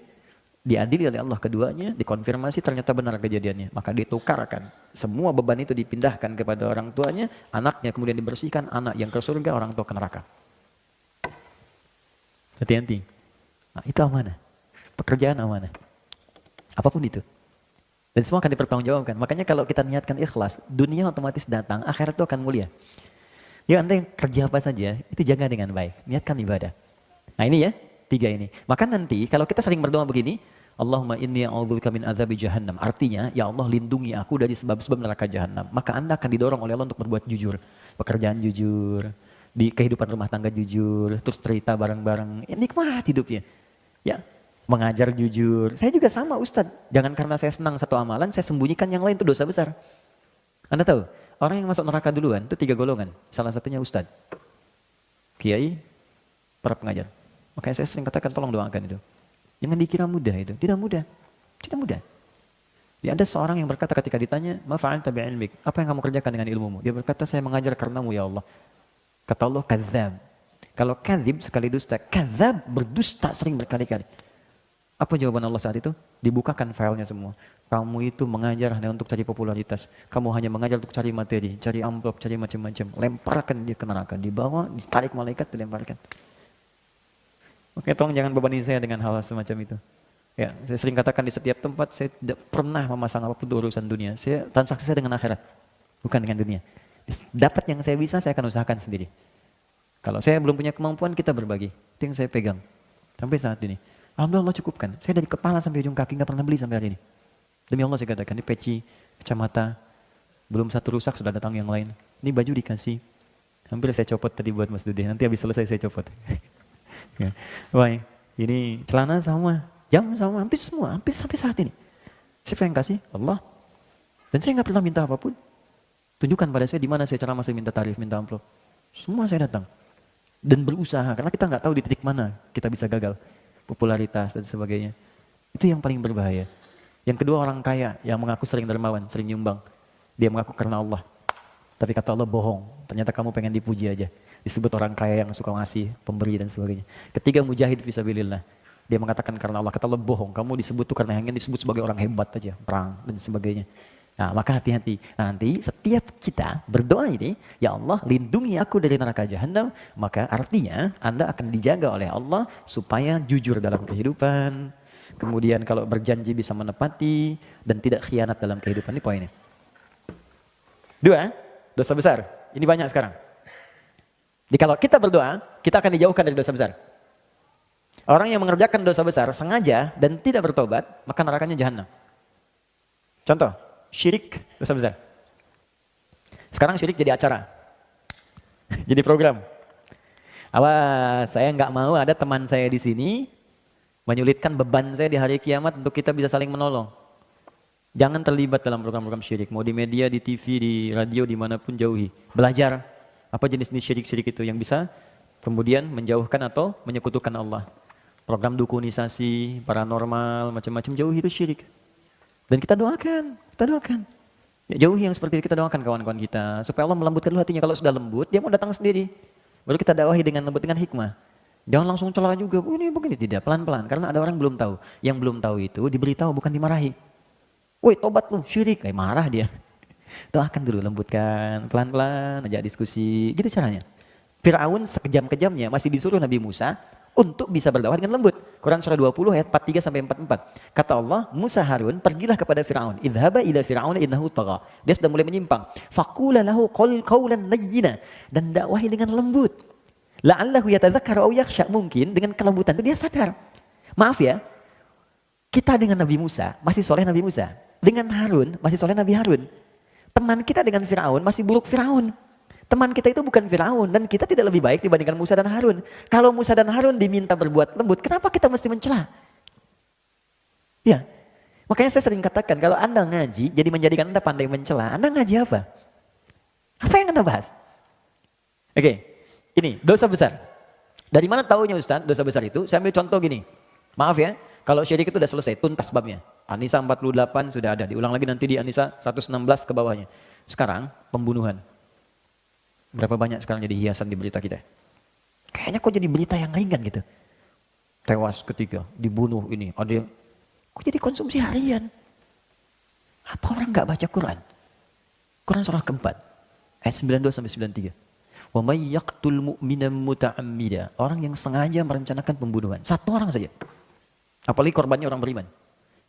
Diadili oleh Allah keduanya, dikonfirmasi ternyata benar kejadiannya. Maka ditukarkan. Semua beban itu dipindahkan kepada orang tuanya, anaknya kemudian dibersihkan, anak yang ke surga, orang tua ke neraka. Hati-hati. Nah, itu amanah. Pekerjaan amanah. Apapun itu. Dan semua akan dipertanggungjawabkan. Makanya kalau kita niatkan ikhlas, dunia otomatis datang, akhirat itu akan mulia. Ya Anda yang kerja apa saja, itu jaga dengan baik. Niatkan ibadah. Nah ini ya, 3 ini. Maka nanti kalau kita sering berdoa begini, Allahumma inni a'udzubika min adzabi jahannam. Artinya, ya Allah lindungi aku dari sebab-sebab neraka jahannam. Maka Anda akan didorong oleh Allah untuk berbuat jujur. Pekerjaan jujur, di kehidupan rumah tangga jujur, terus cerita bareng-bareng. Ya, nikmat hidupnya. Ya, mengajar jujur. Saya juga sama Ustadz. Jangan karena saya senang satu amalan, saya sembunyikan yang lain, itu dosa besar. Anda tahu, orang yang masuk neraka duluan itu 3 golongan. Salah satunya Ustadz, kiai, para pengajar. Makanya saya sering katakan tolong doakan itu. Jangan dikira mudah itu. Tidak mudah. Tidak mudah. Ya, ada seorang yang berkata ketika ditanya, ma fa'alta bi'ilmik? Apa yang kamu kerjakan dengan ilmumu? Dia berkata, saya mengajar karenamu ya Allah. Kata Allah, kadzab. Kalau kadzib sekali dusta, kadzab berdusta sering berkali-kali. Apa jawaban Allah saat itu? Dibukakan filenya semua. Kamu itu mengajar hanya untuk cari popularitas. Kamu hanya mengajar untuk cari materi, cari amplop, cari macam-macam. Lemparkan dia ke neraka. Dibawa, ditarik malaikat, dilemparkan. Oke, tolong jangan bebani saya dengan hal semacam itu. Ya, saya sering katakan di setiap tempat, saya tidak pernah memasang apapun urusan dunia. Saya transaksi saya dengan akhirat, bukan dengan dunia. Dapat yang saya bisa, saya akan usahakan sendiri. Kalau saya belum punya kemampuan, kita berbagi. Itu yang saya pegang. Sampai saat ini. Alhamdulillah Allah cukupkan. Saya dari kepala sampai ujung kaki nggak pernah beli sampai hari ini. Demi Allah saya katakan, ini peci, kacamata, belum satu rusak sudah datang yang lain. Ini baju dikasih. Hampir saya copot tadi buat Mas Dude. Nanti habis selesai saya copot. Ya. Baik, ini celana sama, jam sama, hampir semua, hampir sampai saat ini. Siapa yang kasih? Allah. Dan saya nggak pernah minta apapun. Tunjukkan pada saya di mana saya ceramah, saya minta tarif, minta amplop. Semua saya datang. Dan berusaha, karena kita nggak tahu di titik mana kita bisa gagal. Popularitas dan sebagainya. Itu yang paling berbahaya. Yang kedua, orang kaya yang mengaku sering dermawan, sering nyumbang. Dia mengaku karena Allah. Tapi kata Allah bohong. Ternyata kamu pengen dipuji aja. Disebut orang kaya yang suka ngasih, pemberi dan sebagainya. Ketiga, mujahid fisabilillah. Dia mengatakan karena Allah. Kata Allah bohong. Kamu disebut tuh karena ingin disebut sebagai orang hebat aja. Perang dan sebagainya. Nah, maka hati-hati. Nanti setiap kita berdoa ini, ya Allah lindungi aku dari neraka jahanam, maka artinya Anda akan dijaga oleh Allah supaya jujur dalam kehidupan. Kemudian kalau berjanji bisa menepati dan tidak khianat dalam kehidupan. Ini poinnya. 2, dosa besar. Ini banyak sekarang. Jadi kalau kita berdoa, kita akan dijauhkan dari dosa besar. Orang yang mengerjakan dosa besar sengaja dan tidak bertobat, maka nerakanya jahanam. Contoh, syirik dosa besar. Sekarang syirik jadi acara. Jadi program. Awas, saya nggak mau ada teman saya di sini menyulitkan beban saya di hari kiamat untuk kita bisa saling menolong. Jangan terlibat dalam program-program syirik. Mau di media, di TV, di radio, dimanapun jauhi. Belajar Apa jenis-jenis syirik-syirik itu yang bisa kemudian menjauhkan atau menyekutukan Allah? Program dukunisasi, paranormal, macam-macam, jauhi itu syirik. Dan kita doakan. Ya, jauhi yang seperti itu, kita doakan kawan-kawan kita supaya Allah melembutkan dulu hatinya. Kalau sudah lembut, dia mau datang sendiri. Baru kita dakwahi dengan lembut, dengan hikmah. Jangan langsung celah juga, ini begini, tidak, pelan-pelan. Karena ada orang belum tahu. Yang belum tahu itu diberitahu, bukan dimarahi. Woi, tobat lu, syirik. Marah dia. Doakan dulu, lembutkan, pelan-pelan, ajak diskusi. Gitu caranya. Fir'aun sekejam-kejamnya masih disuruh Nabi Musa untuk bisa berdakwah dengan lembut. Quran surah 20 ayat 43 sampai 44. Kata Allah, Musa Harun, pergilah kepada Fir'aun. Idhaba ila Fir'aun innahu tagha. Dia sudah mulai menyimpang. Faqula lahu qawlan layyina, dan dakwahi dengan lembut. La'allahu yatadzakkar aw yakhsha, mungkin dengan kelembutan itu dia sadar. Maaf ya, kita dengan Nabi Musa masih soleh Nabi Musa. Dengan Harun masih soleh Nabi Harun. Teman kita dengan Fir'aun masih buruk Fir'aun. Teman kita itu bukan Fir'aun, dan kita tidak lebih baik dibandingkan Musa dan Harun. Kalau Musa dan Harun diminta berbuat lembut, kenapa kita mesti mencela? Ya, makanya saya sering katakan, kalau Anda ngaji, jadi menjadikan Anda pandai mencela, Anda ngaji apa? Apa yang Anda bahas? Oke. Ini dosa besar. Dari mana taunya Ustaz dosa besar itu? Saya ambil contoh gini. Maaf ya, kalau syirik itu sudah selesai, tuntas babnya. An-Nisa 48 sudah ada, diulang lagi nanti di An-Nisa 116 ke bawahnya. Sekarang pembunuhan. Berapa banyak sekarang jadi hiasan di berita kita? Kayaknya kok jadi berita yang ringan gitu. Tewas ketiga, dibunuh ini, ada yang kok jadi konsumsi harian? Apa orang nggak baca Quran? Quran surah keempat, ayat 92 sampai 93. Wa may yaqtul mu'mina muta'ammida, orang yang sengaja merencanakan pembunuhan, satu orang saja. Apalagi korbannya orang beriman.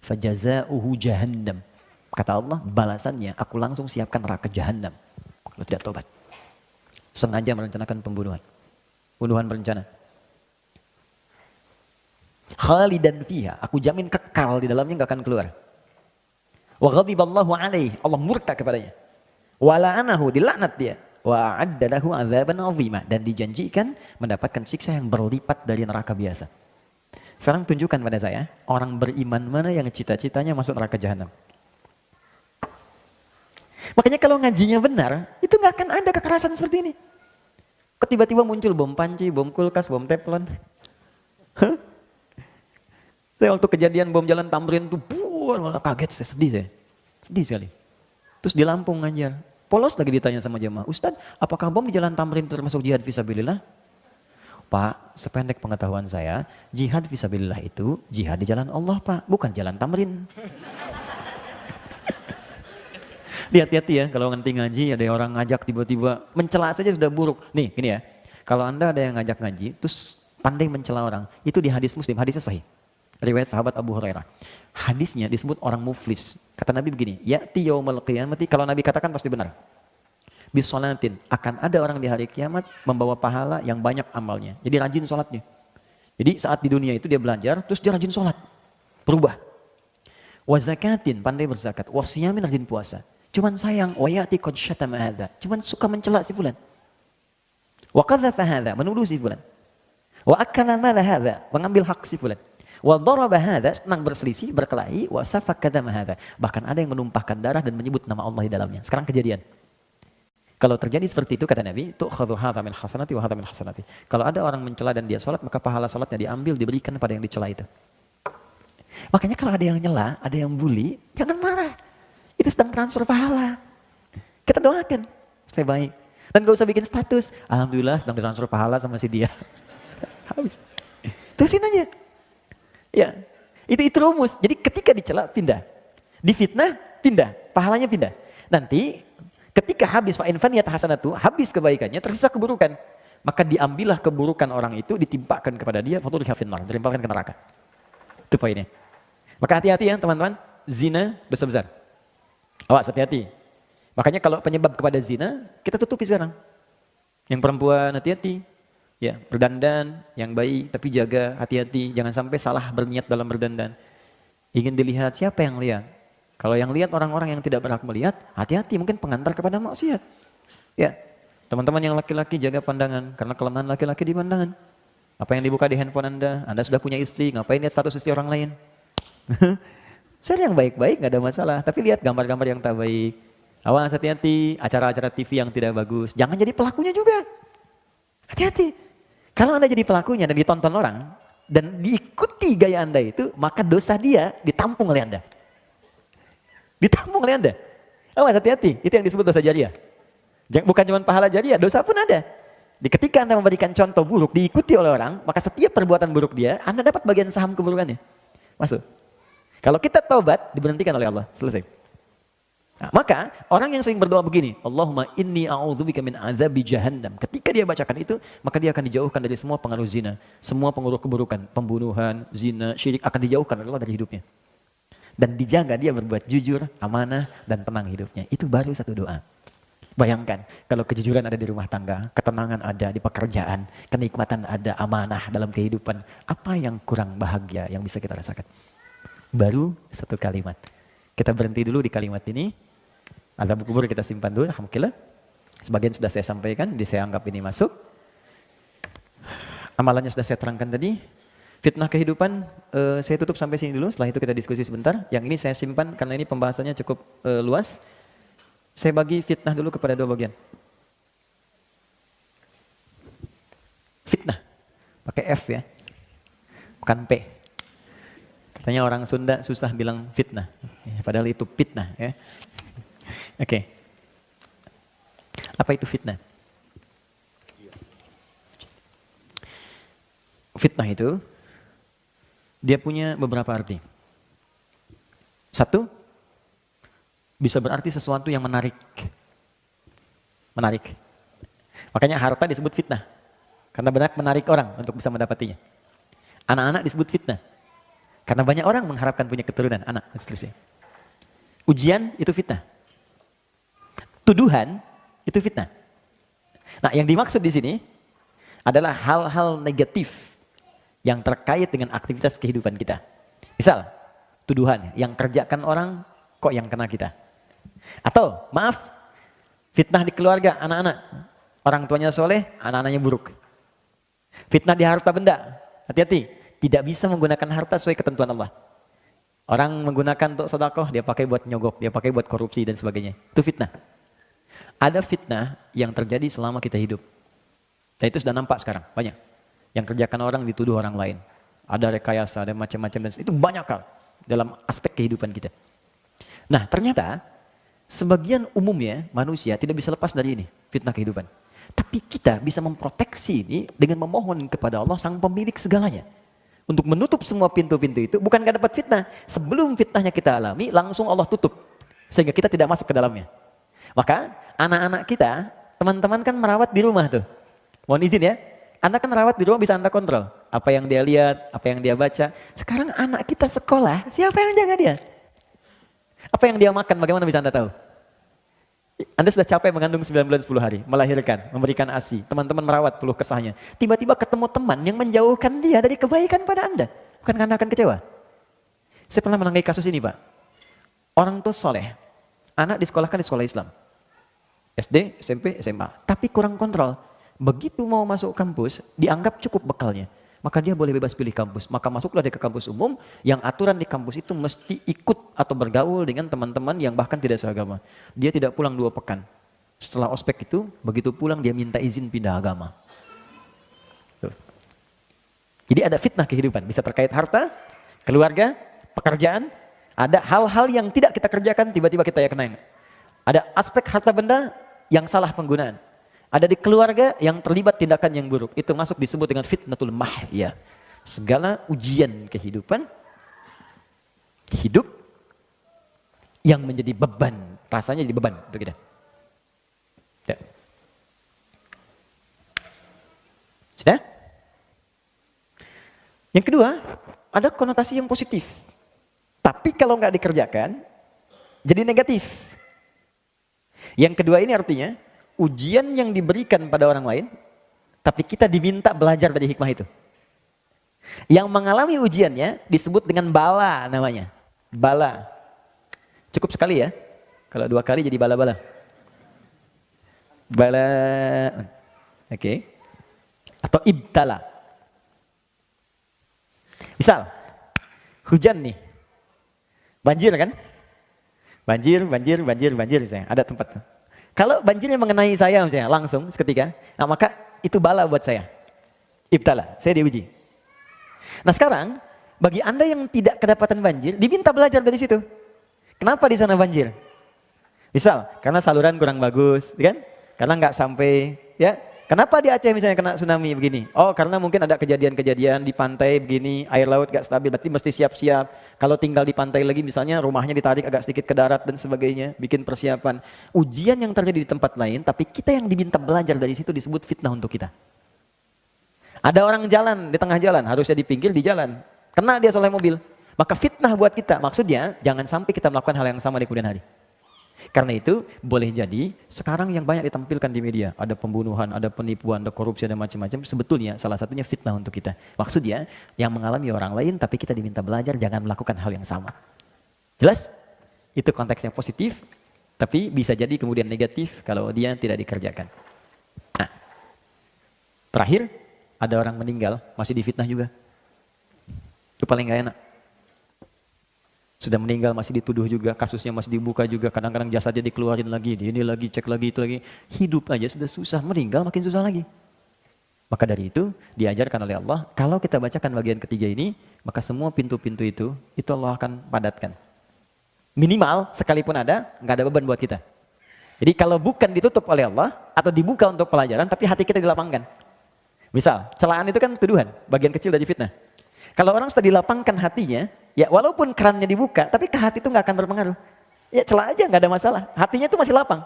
Fajaza'uhu jahannam. Kata Allah, balasannya aku langsung siapkan neraka jahanam kalau tidak tobat. Sengaja merencanakan pembunuhan. Pembunuhan berencana. Khalidan fiha, aku jamin kekal di dalamnya, enggak akan keluar. Wa ghadiballahu alaihi, Allah murka kepadanya. Wa la'anahu, dilaknat dia. Wa a'adda lahu 'adzaban 'azima, dan dijanjikan mendapatkan siksa yang berlipat dari neraka biasa. Sekarang tunjukkan pada saya, orang beriman mana yang cita-citanya masuk neraka jahanam. Makanya kalau ngajinya benar, itu nggak akan ada kekerasan seperti ini. Tiba-tiba muncul bom panci, bom kulkas, bom teflon. Saya waktu kejadian bom Jalan Tamrin itu, malah kaget, saya sedih saya. Sedih sekali. Terus di Lampung ngajar. Polos lagi ditanya sama jemaah, Ustadz, apakah bom di Jalan Tamrin termasuk jihad fisabilillah? Pak, sependek pengetahuan saya, jihad fisabilillah itu jihad di jalan Allah, Pak, bukan Jalan Tamrin. Hati-hati ya, kalau nanti ngaji ada orang ngajak tiba-tiba mencela saja sudah buruk. Nih, gini ya, kalau Anda ada yang ngajak ngaji, terus pandai mencela orang, itu di hadis Muslim, hadisnya sahih. Riwayat sahabat Abu Hurairah. Hadisnya disebut orang muflis. Kata Nabi begini, ya'ti yaumal qiyamati, kalau Nabi katakan pasti benar. Bisolatin, akan ada orang di hari kiamat membawa pahala yang banyak amalnya. Jadi rajin sholatnya. Jadi saat di dunia itu dia belajar, terus dia rajin sholat. Berubah. Wa zakatin, pandai berzakat. Wa siyamin, rajin puasa. Cuman sayang, wa ya'ti qad syatama hadza. Cuman suka mencela si fulan. Wa qadhafa hadza, menuduh si fulan. Wa akala mala hadza, mengambil hak si fulan. Wa daraba hadza, senang berselisih, berkelahi, wa safaka dama hadza. Bahkan ada yang menumpahkan darah dan menyebut nama Allah di dalamnya. Sekarang kejadian. Kalau terjadi seperti itu, kata Nabi, tu'khadhu hadza min hasanati wa hadza min hasanati. Kalau ada orang mencela dan dia salat, maka pahala salatnya diambil, diberikan pada yang dicela itu. Makanya kalau ada yang nyela, ada yang bully, jangan marah. Itu sedang transfer pahala. Kita doakan supaya baik. Dan gak usah bikin status, alhamdulillah sedang transfer pahala sama si dia. Habis. Terusin aja. Ya, itu rumus. Jadi ketika dicela, pindah. Difitnah, pindah. Pahalanya pindah. Nanti ketika habis fa'in faniyat hasanatu, habis kebaikannya, tersisa keburukan. Maka diambillah keburukan orang itu, ditimpakan kepada dia, faturiha finnar, ditimpakan ke neraka. Itu poinnya. Maka hati-hati ya teman-teman, zina dosa besar. Awas, hati-hati. Makanya kalau penyebab kepada zina, kita tutupi sekarang. Yang perempuan hati-hati. Ya, berdandan yang baik, tapi jaga, hati-hati. Jangan sampai salah berniat dalam berdandan. Ingin dilihat, siapa yang lihat? Kalau yang lihat orang-orang yang tidak berhak melihat, hati-hati, mungkin pengantar kepada maksiat. Ya, teman-teman yang laki-laki jaga pandangan, karena kelemahan laki-laki di pandangan. Apa yang dibuka di handphone Anda sudah punya istri, ngapain lihat status istri orang lain? Saya yang baik-baik, nggak ada masalah. Tapi lihat gambar-gambar yang tak baik. Awas hati-hati, acara-acara TV yang tidak bagus. Jangan jadi pelakunya juga. Hati-hati. Kalau Anda jadi pelakunya dan ditonton orang, dan diikuti gaya Anda itu, maka dosa dia ditampung oleh Anda. Ditampung oleh Anda. Awas hati-hati, itu yang disebut dosa jariah. Bukan cuma pahala jariah, dosa pun ada. Ketika Anda memberikan contoh buruk, diikuti oleh orang, maka setiap perbuatan buruk dia, Anda dapat bagian saham keburukannya. Masuk. Kalau kita taubat, diberhentikan oleh Allah. Selesai. Nah, maka orang yang sering berdoa begini, Allahumma inni a'udzubika min azabi jahannam. Ketika dia bacakan itu, maka dia akan dijauhkan dari semua pengaruh zina, semua pengaruh keburukan, pembunuhan, zina, syirik akan dijauhkan oleh Allah dari hidupnya. Dan dijaga dia berbuat jujur, amanah, dan tenang hidupnya. Itu baru satu doa. Bayangkan kalau kejujuran ada di rumah tangga, ketenangan ada di pekerjaan, kenikmatan ada, amanah dalam kehidupan. Apa yang kurang bahagia yang bisa kita rasakan? Baru satu kalimat. Kita berhenti dulu di kalimat ini. Azab kubur kita simpan dulu, alhamdulillah. Sebagian sudah saya sampaikan, jadi saya anggap ini masuk. Amalannya sudah saya terangkan tadi. Fitnah kehidupan, saya tutup sampai sini dulu, setelah itu kita diskusi sebentar. Yang ini saya simpan karena ini pembahasannya cukup luas. Saya bagi fitnah dulu kepada dua bagian. Fitnah, pakai F ya, bukan P. Katanya orang Sunda susah bilang fitnah, padahal itu fitnah ya. Oke. Apa itu fitnah? Fitnah itu dia punya beberapa arti. Satu, bisa berarti sesuatu yang menarik. Menarik. Makanya harta disebut fitnah. Karena banyak menarik orang untuk bisa mendapatinya. Anak-anak disebut fitnah. Karena banyak orang mengharapkan punya keturunan, anak, dan seterusnya. Ujian itu fitnah. Tuduhan itu fitnah. Nah, yang dimaksud di sini adalah hal-hal negatif yang terkait dengan aktivitas kehidupan kita. Misal, tuduhan yang kerjakan orang kok yang kena kita. Atau, maaf, fitnah di keluarga, anak-anak. Orang tuanya soleh, anak-anaknya buruk. Fitnah di harta benda, hati-hati. Tidak bisa menggunakan harta sesuai ketentuan Allah. Orang menggunakan untuk sedekah, dia pakai buat nyogok, dia pakai buat korupsi dan sebagainya. Itu fitnah. Ada fitnah yang terjadi selama kita hidup. Dan itu sudah nampak sekarang, banyak. Yang kerjakan orang dituduh orang lain. Ada rekayasa, ada macam-macam, dan itu banyak hal dalam aspek kehidupan kita. Nah, ternyata sebagian umumnya manusia tidak bisa lepas dari ini, fitnah kehidupan. Tapi kita bisa memproteksi ini dengan memohon kepada Allah sang pemilik segalanya. Untuk menutup semua pintu-pintu itu, bukan gak dapat fitnah. Sebelum fitnahnya kita alami, langsung Allah tutup. Sehingga kita tidak masuk ke dalamnya. Maka anak-anak kita, teman-teman kan merawat di rumah tuh. Mohon izin ya, Anda kan merawat di rumah bisa Anda kontrol. Apa yang dia lihat, apa yang dia baca. Sekarang anak kita sekolah, siapa yang jaga dia? Apa yang dia makan, bagaimana bisa Anda tahu? Anda sudah capek mengandung 9 bulan 10 hari, melahirkan, memberikan ASI, teman-teman merawat peluh kesahnya. Tiba-tiba ketemu teman yang menjauhkan dia dari kebaikan pada Anda. Bukan Anda akan kecewa? Saya pernah menangani kasus ini, Pak. Orang tua soleh, anak disekolahkan di sekolah Islam. SD, SMP, SMA. Tapi kurang kontrol. Begitu mau masuk kampus, dianggap cukup bekalnya. Maka dia boleh bebas pilih kampus. Maka masuklah dia ke kampus umum, yang aturan di kampus itu mesti ikut atau bergaul dengan teman-teman yang bahkan tidak seagama. Dia tidak pulang 2 pekan. Setelah ospek itu, begitu pulang dia minta izin pindah agama. Tuh. Jadi ada fitnah kehidupan. Bisa terkait harta, keluarga, pekerjaan. Ada hal-hal yang tidak kita kerjakan, tiba-tiba kita ya kena. Ada aspek harta benda yang salah penggunaan. Ada di keluarga yang terlibat tindakan yang buruk. Itu masuk disebut dengan fitnatul mahya. Segala ujian kehidupan, hidup yang menjadi beban. Rasanya jadi beban untuk kita. Ya. Sudah? Yang kedua, ada konotasi yang positif. Tapi kalau nggak dikerjakan, jadi negatif. Yang kedua ini artinya, ujian yang diberikan pada orang lain, tapi kita diminta belajar dari hikmah itu. Yang mengalami ujiannya disebut dengan bala namanya. Bala. Cukup sekali ya. Kalau 2 kali jadi bala-bala. Bala. Oke. Atau ibtala. Misal, hujan nih. Banjir kan? Banjir, banjir, banjir, banjir misalnya. Ada tempat. Kalau banjirnya mengenai saya misalnya langsung seketika, nah maka itu bala buat saya. Ibtala, saya diuji. Nah sekarang, bagi Anda yang tidak kedapatan banjir, diminta belajar dari situ. Kenapa di sana banjir? Misal, karena saluran kurang bagus, kan? Karena nggak sampai, ya. Kenapa di Aceh misalnya kena tsunami begini? Oh, karena mungkin ada kejadian-kejadian di pantai begini, air laut gak stabil, berarti mesti siap-siap. Kalau tinggal di pantai lagi misalnya rumahnya ditarik agak sedikit ke darat dan sebagainya, bikin persiapan. Ujian yang terjadi di tempat lain, tapi kita yang diminta belajar dari situ disebut fitnah untuk kita. Ada orang jalan di tengah jalan, harusnya di pinggir, di jalan. Kena dia oleh mobil. Maka fitnah buat kita, maksudnya jangan sampai kita melakukan hal yang sama di kemudian hari. Karena itu boleh jadi sekarang yang banyak ditampilkan di media, ada pembunuhan, ada penipuan, ada korupsi, ada macam-macam, sebetulnya salah satunya fitnah untuk kita. Maksudnya yang mengalami orang lain tapi kita diminta belajar jangan melakukan hal yang sama. Jelas? Itu konteks yang positif, tapi bisa jadi kemudian negatif kalau dia tidak dikerjakan. Nah, terakhir ada orang meninggal masih difitnah juga. Itu paling gak enak. Sudah meninggal masih dituduh juga, kasusnya masih dibuka juga, kadang-kadang jasadnya dikeluarin lagi, ini lagi, cek lagi, itu lagi. Hidup aja sudah susah, meninggal makin susah lagi. Maka dari itu diajarkan oleh Allah, kalau kita bacakan bagian ketiga ini, maka semua pintu-pintu itu Allah akan padatkan. Minimal sekalipun ada, nggak ada beban buat kita. Jadi kalau bukan ditutup oleh Allah, atau dibuka untuk pelajaran, tapi hati kita dilapangkan. Misal, celaan itu kan tuduhan, bagian kecil dari fitnah. Kalau orang sudah dilapangkan hatinya, ya walaupun kerannya dibuka, tapi ke hati itu nggak akan berpengaruh. Ya celah aja nggak ada masalah, hatinya itu masih lapang.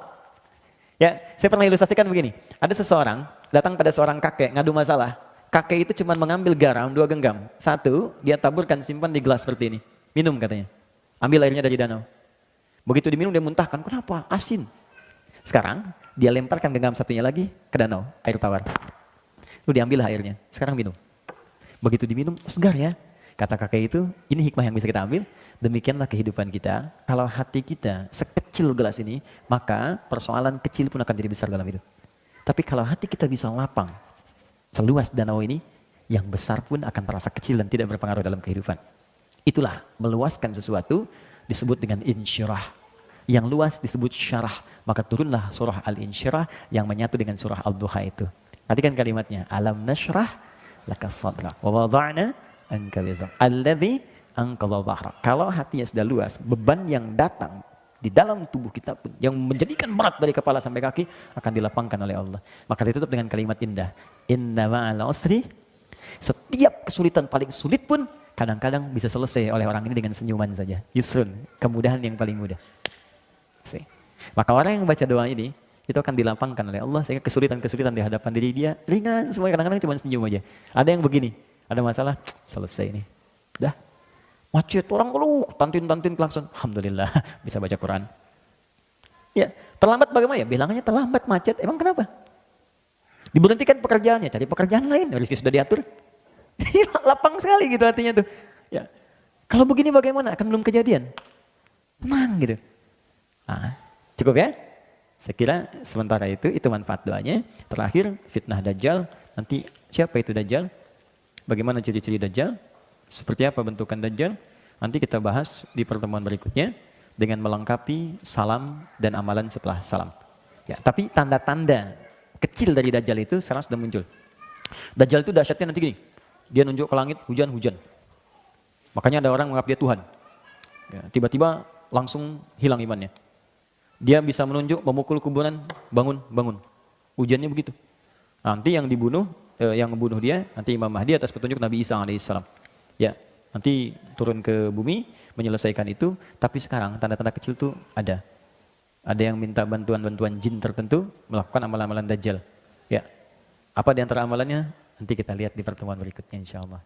Ya, saya pernah ilustrasikan begini. Ada seseorang datang pada seorang kakek ngadu masalah. Kakek itu cuma mengambil garam 2 genggam. 1, dia taburkan simpan di gelas seperti ini. Minum katanya. Ambil airnya dari danau. Begitu diminum dia muntahkan. Kenapa? Asin. Sekarang dia lemparkan genggam satunya lagi ke danau, air tawar. Lalu diambil airnya. Sekarang minum. Begitu diminum, segar ya. Kata kakek itu, ini hikmah yang bisa kita ambil. Demikianlah kehidupan kita. Kalau hati kita sekecil gelas ini, maka persoalan kecil pun akan jadi besar dalam hidup. Tapi kalau hati kita bisa lapang, seluas danau ini, yang besar pun akan terasa kecil dan tidak berpengaruh dalam kehidupan. Itulah meluaskan sesuatu disebut dengan insyirah. Yang luas disebut syarah. Maka turunlah surah Al-Insyirah yang menyatu dengan surah Al-Duha itu. Perhatikan kalimatnya. Alam nashrah laka sadra wa wada'na anka wizrak alladzi anqadha dhahrak. Kalau hatinya sudah luas, beban yang datang di dalam tubuh kita pun yang menjadikan berat dari kepala sampai kaki akan dilapangkan oleh Allah. Maka ditutup dengan kalimat indah. Inna ma'al usri, setiap kesulitan paling sulit pun kadang-kadang bisa selesai oleh orang ini dengan senyuman saja. Yusrun, kemudahan yang paling mudah. Maka orang yang baca doa ini itu akan dilapangkan oleh Allah sehingga kesulitan-kesulitan di hadapan diri dia ringan semua, kadang-kadang cuma senyum aja. Ada yang begini, ada masalah, selesai nih. Dah. Macet orang keluh, tantin klakson. Alhamdulillah bisa baca Quran. Ya, terlambat bagaimana ya? Bilangannya terlambat, macet. Emang kenapa? Diberhentikan pekerjaannya, cari pekerjaan lain. Rezeki sudah diatur. Lapang sekali gitu hatinya tuh. Ya. Kalau begini bagaimana? Akan belum kejadian. Tenang gitu. Nah, cukup ya? Saya kira sementara itu manfaat doanya. Terakhir, fitnah Dajjal. Nanti siapa itu Dajjal? Bagaimana ciri-ciri Dajjal? Seperti apa bentukan Dajjal? Nanti kita bahas di pertemuan berikutnya dengan melengkapi salam dan amalan setelah salam. Ya, tapi tanda-tanda kecil dari Dajjal itu sekarang sudah muncul. Dajjal itu dahsyatnya nanti gini. Dia nunjuk ke langit, hujan-hujan. Makanya ada orang menganggap dia Tuhan. Ya, tiba-tiba langsung hilang imannya. Dia bisa menunjuk, memukul kuburan, bangun. Ujiannya begitu. Nanti yang dibunuh, yang membunuh dia, nanti Imam Mahdi atas petunjuk Nabi Isa alaihissalam. Ya, nanti turun ke bumi, menyelesaikan itu. Tapi sekarang tanda-tanda kecil itu ada. Ada yang minta bantuan jin tertentu, melakukan amalan-amalan Dajjal. Ya, apa di antara amalannya? Nanti kita lihat di pertemuan berikutnya insya Allah.